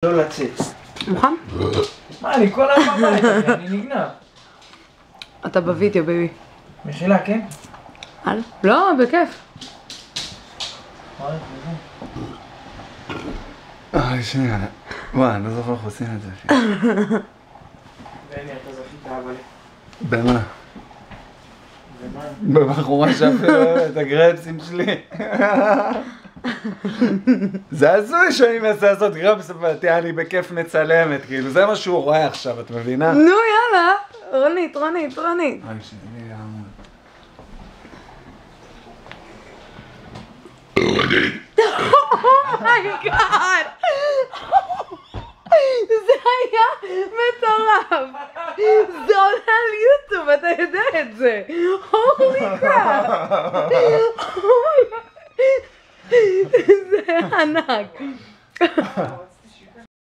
לא לצאת. מוכן? מה, אני כל הזמן בבית, אחי, אני נגנב. אתה בווידאו, ביבי. מחילה, כן? לא, בכיף. שנייה. וואי, אני לא זוכר איך עושים את זה. ואני, אתה זכית, אבל... במה? בבחורה שאפילו את הגרפסים שלי. זה הזוי שאני מנסה לעשות גרפס, אבל אני בכיף מצלמת, כאילו זה מה שהוא רואה עכשיו, את מבינה? נו, יאללה. רונית. אומייגאד! זה היה מטורף! זה עולה על יוטיוב, אתה יודע את זה! הולי קראפ! זה ענק!